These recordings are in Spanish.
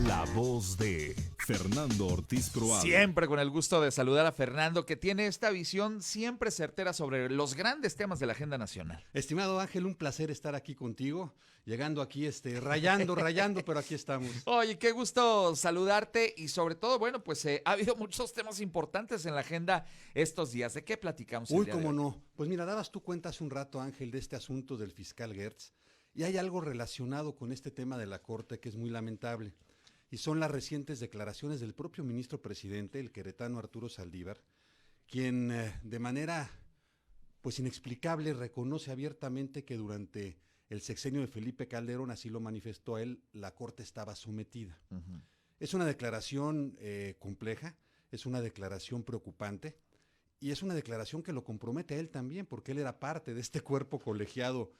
La voz de Fernando Ortiz Proal. Siempre con el gusto de saludar a Fernando, que tiene esta visión siempre certera sobre los grandes temas de la agenda nacional. Estimado Ángel, un placer estar aquí contigo, llegando aquí rayando, pero aquí estamos. Oye, qué gusto saludarte y sobre todo, bueno, pues ha habido muchos temas importantes en la agenda estos días. ¿De qué platicamos el Uy, día de cómo hoy? no. Pues mira, dabas tú cuenta hace un rato, Ángel, de este asunto del fiscal Gertz, y hay algo relacionado con este tema de la Corte que es muy lamentable, y son las recientes declaraciones del propio ministro presidente, el queretano Arturo Saldívar, quien de manera pues inexplicable reconoce abiertamente que durante el sexenio de Felipe Calderón, así lo manifestó él, la Corte estaba sometida. Es una declaración compleja, es una declaración preocupante y es una declaración que lo compromete a él también, porque él era parte de este cuerpo colegiado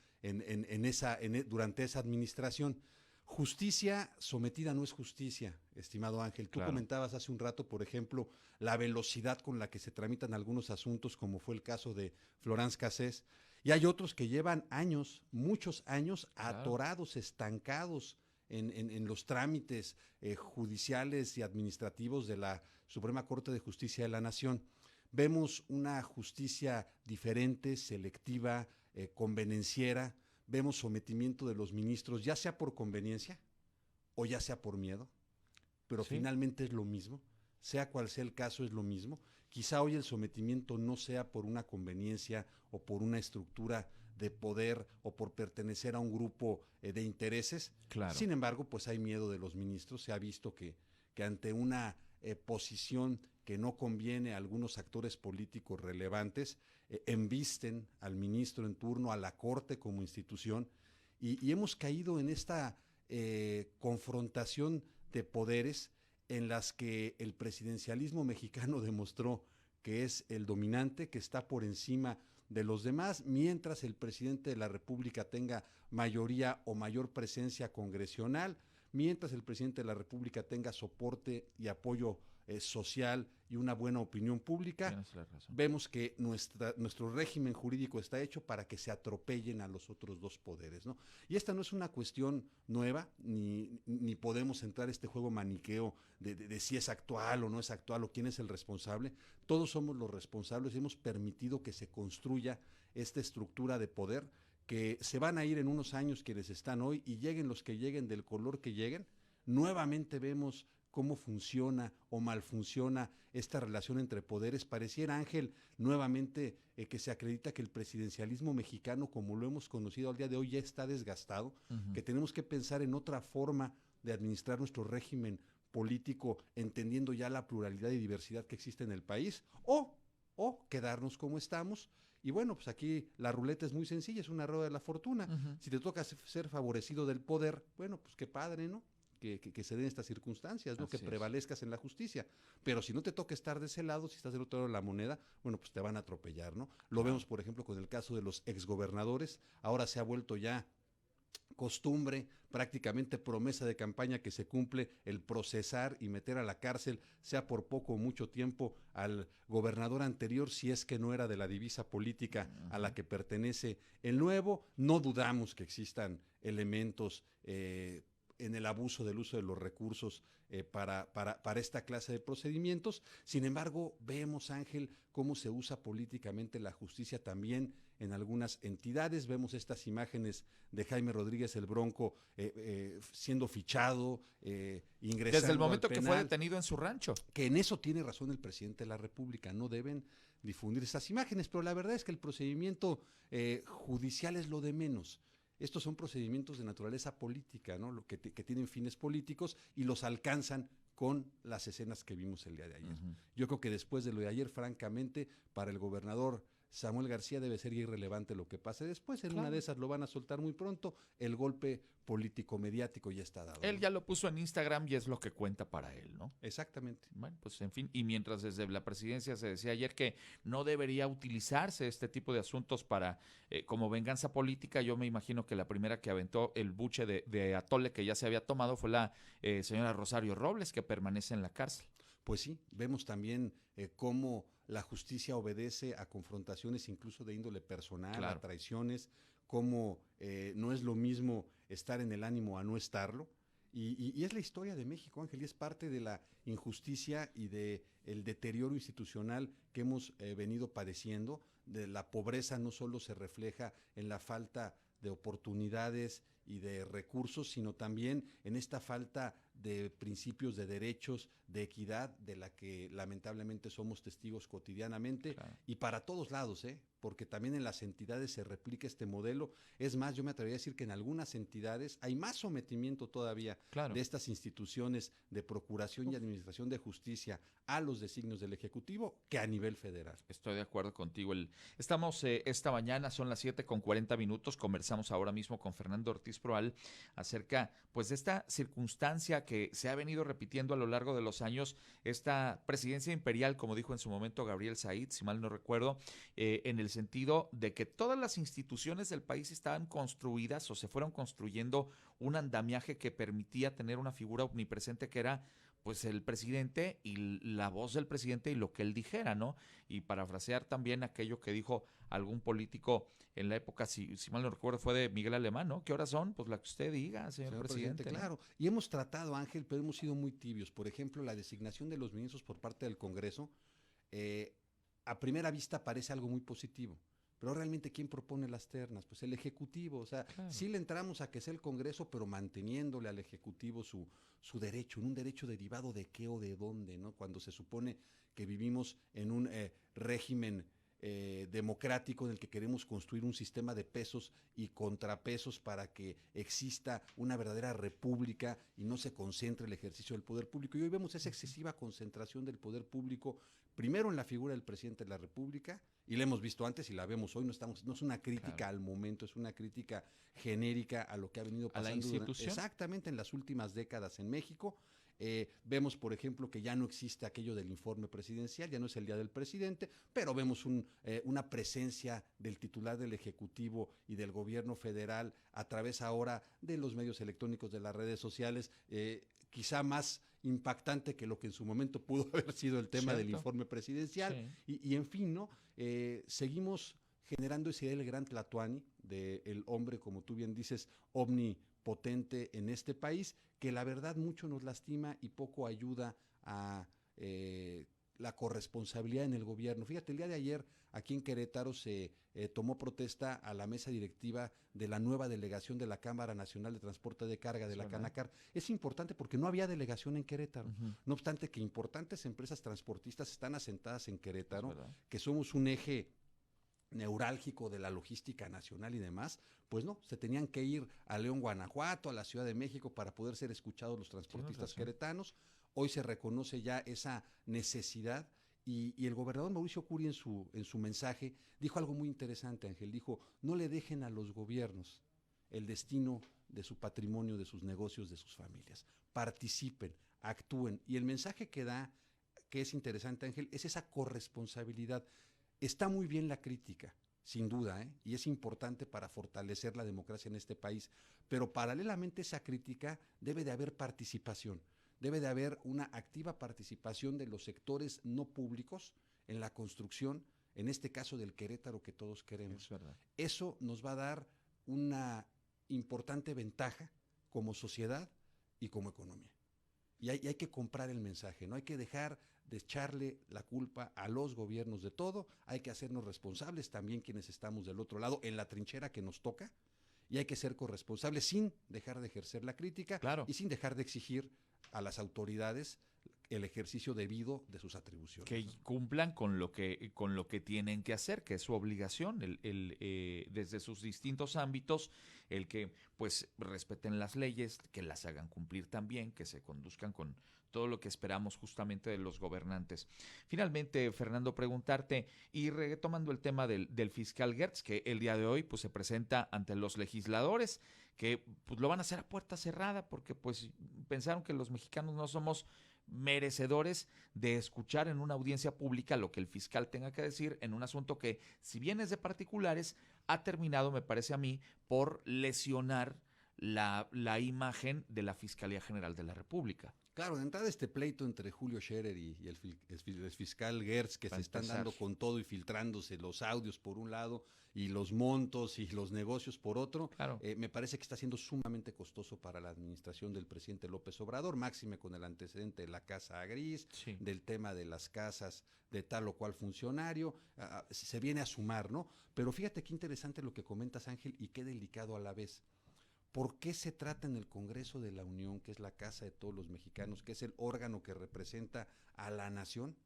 durante esa administración. Justicia sometida no es justicia, estimado Ángel. Tú comentabas hace un rato, por ejemplo, la velocidad con la que se tramitan algunos asuntos, como fue el caso de Florence Cassés, y hay otros que llevan años, muchos años, atorados, estancados en los trámites judiciales y administrativos de la Suprema Corte de Justicia de la Nación. Vemos una justicia diferente, selectiva, convenenciera. Vemos sometimiento de los ministros, ya sea por conveniencia o ya sea por miedo, pero finalmente es lo mismo, sea cual sea el caso es lo mismo. Quizá hoy el sometimiento no sea por una conveniencia o por una estructura de poder o por pertenecer a un grupo de intereses. Sin embargo, pues hay miedo de los ministros. Se ha visto que ante una posición que no conviene a algunos actores políticos relevantes, embisten al ministro en turno, a la Corte como institución, y hemos caído en esta confrontación de poderes en las que el presidencialismo mexicano demostró que es el dominante, que está por encima de los demás, mientras el presidente de la República tenga mayoría o mayor presencia congresional, mientras el presidente de la República tenga soporte y apoyo social y una buena opinión pública, vemos que nuestro régimen jurídico está hecho para que se atropellen a los otros dos poderes, ¿no? Y esta no es una cuestión nueva, ni podemos entrar a este juego maniqueo de si es actual o no es actual o quién es el responsable. Todos somos los responsables y hemos permitido que se construya esta estructura de poder, que se van a ir en unos años quienes están hoy, y lleguen los que lleguen del color que lleguen. Nuevamente vemos cómo funciona o malfunciona esta relación entre poderes. Pareciera, Ángel, nuevamente que se acredita que el presidencialismo mexicano, como lo hemos conocido al día de hoy, ya está desgastado, que tenemos que pensar en otra forma de administrar nuestro régimen político, entendiendo ya la pluralidad y diversidad que existe en el país, o quedarnos como estamos. Y bueno, pues aquí la ruleta es muy sencilla, es una rueda de la fortuna. Si te toca ser favorecido del poder, bueno, pues qué padre, ¿no? Que se den estas circunstancias, ¿no? Que prevalezcas en la justicia. Pero si no te toca estar de ese lado, si estás del otro lado de la moneda, bueno, pues te van a atropellar, ¿no? Lo vemos, por ejemplo, con el caso de los exgobernadores. Ahora se ha vuelto ya costumbre, prácticamente promesa de campaña que se cumple, el procesar y meter a la cárcel, sea por poco o mucho tiempo, al gobernador anterior, si es que no era de la divisa política a la que pertenece el nuevo. No dudamos que existan elementos en el abuso del uso de los recursos para esta clase de procedimientos. Sin embargo, vemos, Ángel, cómo se usa políticamente la justicia también en algunas entidades. Vemos estas imágenes de Jaime Rodríguez el Bronco siendo fichado, ingresando desde el momento al que penal, fue detenido en su rancho. que en eso tiene razón el presidente de la República, no deben difundir esas imágenes, pero la verdad es que el procedimiento judicial es lo de menos. Estos son procedimientos de naturaleza política, ¿no? Que tienen fines políticos y los alcanzan con las escenas que vimos el día de ayer. Yo creo que después de lo de ayer, francamente, para el gobernador Samuel García debe ser irrelevante lo que pase después. En una de esas lo van a soltar muy pronto. El golpe político-mediático ya está dado, Él ¿no? ya lo puso en Instagram y es lo que cuenta para él, ¿no? Exactamente. Bueno, pues en fin, y mientras desde la presidencia se decía ayer que no debería utilizarse este tipo de asuntos para como venganza política, yo me imagino que la primera que aventó el buche de atole que ya se había tomado fue la señora Rosario Robles, que permanece en la cárcel. Pues sí, vemos también cómo la justicia obedece a confrontaciones incluso de índole personal, a traiciones, cómo no es lo mismo estar en el ánimo a no estarlo. Y es la historia de México, Ángel, y es parte de la injusticia y de el deterioro institucional que hemos venido padeciendo. De la pobreza no solo se refleja en la falta de oportunidades y de recursos, sino también en esta falta de principios de derechos, de equidad, de la que lamentablemente somos testigos cotidianamente, Claro. y para todos lados, porque también en las entidades se replica este modelo. Es más, yo me atrevería a decir que en algunas entidades hay más sometimiento todavía Claro. de estas instituciones de procuración y administración de justicia a los designios del Ejecutivo que a nivel federal. Estoy de acuerdo contigo. Estamos esta mañana, son las 7:40, conversamos ahora mismo con Fernando Ortiz Proal acerca pues de esta circunstancia que se ha venido repitiendo a lo largo de los años, esta presidencia imperial, como dijo en su momento Gabriel Said, si mal no recuerdo, en el sentido de que todas las instituciones del país estaban construidas o se fueron construyendo un andamiaje que permitía tener una figura omnipresente que era pues el presidente y la voz del presidente y lo que él dijera, ¿no? Y parafrasear también aquello que dijo algún político en la época, si mal no recuerdo, fue de Miguel Alemán, ¿no? ¿Qué horas son? Pues la que usted diga, señor presidente, ¿no? Claro. Y hemos tratado, Ángel, pero hemos sido muy tibios. Por ejemplo, la designación de los ministros por parte del Congreso, a primera vista parece algo muy positivo. Pero realmente, ¿quién propone las ternas? Pues el Ejecutivo. O sea, Claro. sí le entramos a que sea el Congreso, pero manteniéndole al Ejecutivo su derecho, en un derecho derivado de qué o de dónde, ¿no? Cuando se supone que vivimos en un régimen democrático en el que queremos construir un sistema de pesos y contrapesos para que exista una verdadera república y no se concentre el ejercicio del poder público. Y hoy vemos esa excesiva concentración del poder público, primero en la figura del presidente de la República, y la hemos visto antes y la vemos hoy. No es una crítica Claro. al momento, es una crítica genérica a lo que ha venido A la pasando institución. exactamente en las últimas décadas en México. Vemos, por ejemplo, que ya no existe aquello del informe presidencial, ya no es el día del presidente, pero vemos una presencia del titular del Ejecutivo y del gobierno federal a través ahora de los medios electrónicos, de las redes sociales, quizá más impactante que lo que en su momento pudo haber sido el tema del Cierto. informe presidencial. Sí. Y en fin, ¿no? Seguimos generando ese idea del gran Tlatuani, del hombre, como tú bien dices, omnipotente en este país, que la verdad mucho nos lastima y poco ayuda a la corresponsabilidad en el gobierno. Fíjate, el día de ayer aquí en Querétaro se tomó protesta a la mesa directiva de la nueva delegación de la Cámara Nacional de Transporte de Carga, de la Canacar. Es importante porque no había delegación en Querétaro. Ujú. No obstante que importantes empresas transportistas están asentadas en Es Querétaro, verdad. que somos un eje neurálgico de la logística nacional y demás, pues no, se tenían que ir a León, Guanajuato, a la Ciudad de México para poder ser escuchados los transportistas razón. queretanos. Hoy se reconoce ya esa necesidad y el gobernador Mauricio Curi en su mensaje dijo algo muy interesante, Ángel. Dijo, no le dejen a los gobiernos el destino de su patrimonio, de sus negocios, de sus familias. Participen, actúen. Y el mensaje que da, que es interesante, Ángel, es esa corresponsabilidad. Está muy bien la crítica, sin duda, y es importante para fortalecer la democracia en este país, pero paralelamente a esa crítica debe de haber participación, debe de haber una activa participación de los sectores no públicos en la construcción, en este caso del Querétaro que todos queremos. Es verdad. Eso nos va a dar una importante ventaja como sociedad y como economía. Y hay que comprar el mensaje, no hay que dejar de echarle la culpa a los gobiernos de todo, hay que hacernos responsables también quienes estamos del otro lado en la trinchera que nos toca, y hay que ser corresponsables sin dejar de ejercer la crítica. Claro. Y sin dejar de exigir a las autoridades el ejercicio debido de sus atribuciones. Que cumplan con lo que tienen que hacer, que es su obligación, desde sus distintos ámbitos, el que pues respeten las leyes, que las hagan cumplir también, que se conduzcan con todo lo que esperamos justamente de los gobernantes. Finalmente, Fernando, preguntarte, y retomando el tema del fiscal Gertz, que el día de hoy pues se presenta ante los legisladores, que pues lo van a hacer a puerta cerrada, porque pues pensaron que los mexicanos no somos merecedores de escuchar en una audiencia pública lo que el fiscal tenga que decir en un asunto que, si bien es de particulares, ha terminado, me parece a mí, por lesionar la imagen de la Fiscalía General de la República. Claro, de entrada este pleito entre Julio Scherer y el fiscal Gertz, que Para se están empezar. dando con todo y filtrándose los audios por un lado y los montos y los negocios por otro, Claro. me parece que está siendo sumamente costoso para la administración del presidente López Obrador, máxime con el antecedente de la Casa Gris, Sí. del tema de las casas de tal o cual funcionario, se viene a sumar, ¿no? Pero fíjate qué interesante lo que comentas, Ángel, y qué delicado a la vez. ¿Por qué se trata en el Congreso de la Unión, que es la casa de todos los mexicanos, que es el órgano que representa a la nación,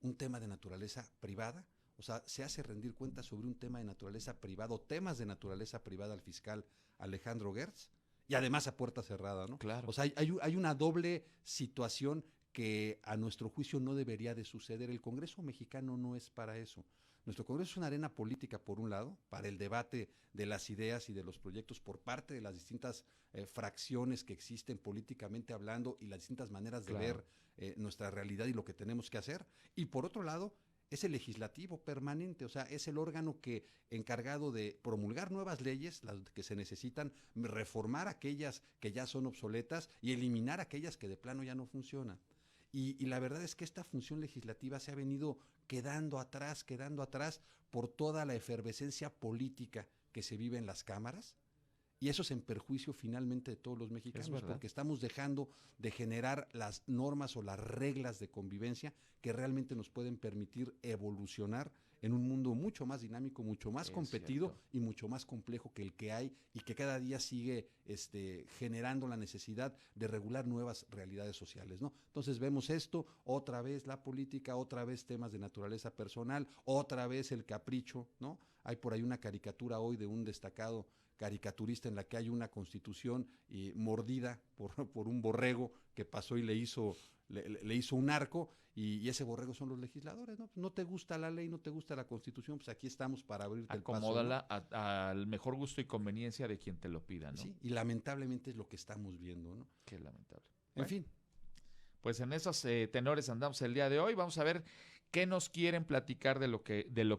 un tema de naturaleza privada? O sea, se hace rendir cuentas sobre un tema de naturaleza privada o temas de naturaleza privada al fiscal Alejandro Gertz, y además a puerta cerrada, ¿no? Claro. O sea, hay una doble situación que a nuestro juicio no debería de suceder. El Congreso mexicano no es para eso. Nuestro Congreso es una arena política, por un lado, para el debate de las ideas y de los proyectos por parte de las distintas fracciones que existen políticamente hablando y las distintas maneras de Claro. ver nuestra realidad y lo que tenemos que hacer. Y por otro lado, es el legislativo permanente, o sea, es el órgano que encargado de promulgar nuevas leyes, las que se necesitan, reformar aquellas que ya son obsoletas y eliminar aquellas que de plano ya no funcionan. Y la verdad es que esta función legislativa se ha venido quedando atrás por toda la efervescencia política que se vive en las cámaras. Y eso es en perjuicio finalmente de todos los mexicanos, porque estamos dejando de generar las normas o las reglas de convivencia que realmente nos pueden permitir evolucionar en un mundo mucho más dinámico, mucho más competido cierto. y mucho más complejo que el que hay y que cada día sigue generando la necesidad de regular nuevas realidades sociales, ¿no? Entonces vemos esto, otra vez la política, otra vez temas de naturaleza personal, otra vez el capricho, ¿no? Hay por ahí una caricatura hoy de un destacado caricaturista en la que hay una constitución mordida por un borrego que pasó y le hizo un arco, y ese borrego son los legisladores, ¿no? No te gusta la ley, no te gusta la constitución, pues aquí estamos para abrirte el paso, ¿no? Acomódala al mejor gusto y conveniencia de quien te lo pida, ¿no? Sí, y lamentablemente es lo que estamos viendo, ¿no? Qué lamentable. En Bueno, fin. pues en esos tenores andamos el día de hoy. Vamos a ver qué nos quieren platicar de lo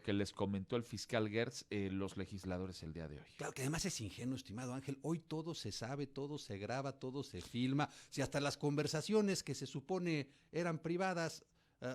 que les comentó el fiscal Gertz, los legisladores el día de hoy. Claro que además es ingenuo, estimado Ángel. Hoy todo se sabe, todo se graba, todo se filma. Si hasta las conversaciones que se supone eran privadas,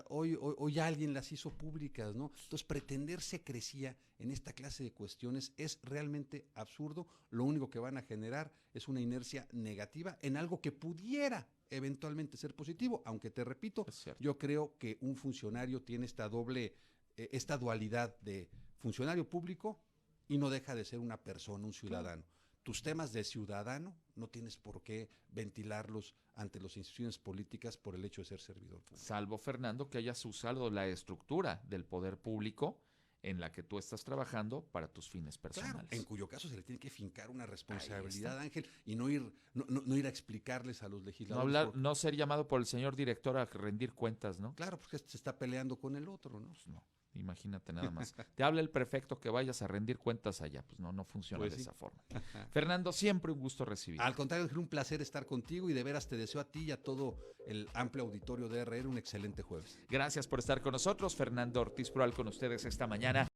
hoy alguien las hizo públicas, ¿no? Entonces, pretender secrecía en esta clase de cuestiones es realmente absurdo. Lo único que van a generar es una inercia negativa en algo que pudiera eventualmente ser positivo, aunque te repito, Es cierto. yo creo que un funcionario tiene esta dualidad de funcionario público y no deja de ser una persona, un ciudadano. Tus temas de ciudadano no tienes por qué ventilarlos ante las instituciones políticas por el hecho de ser servidor público. Salvo, Fernando, que hayas usado la estructura del poder público en la que tú estás trabajando para tus fines personales. Claro, en cuyo caso se le tiene que fincar una Ahí responsabilidad, está. Ángel, y no ir a explicarles a los No, legisladores. no ser llamado por el señor director a rendir cuentas, ¿no? Claro, porque se está peleando con el otro, ¿no? Pues no, imagínate nada más. Te habla el prefecto que vayas a rendir cuentas allá. Pues no funciona Pues de sí. esa forma. Fernando, siempre un gusto recibir. Al contrario, Ángel, un placer estar contigo y de veras te deseo a ti y a todo el amplio auditorio de RR un excelente jueves. Gracias por estar con nosotros. Fernando Ortiz Proal con ustedes esta mañana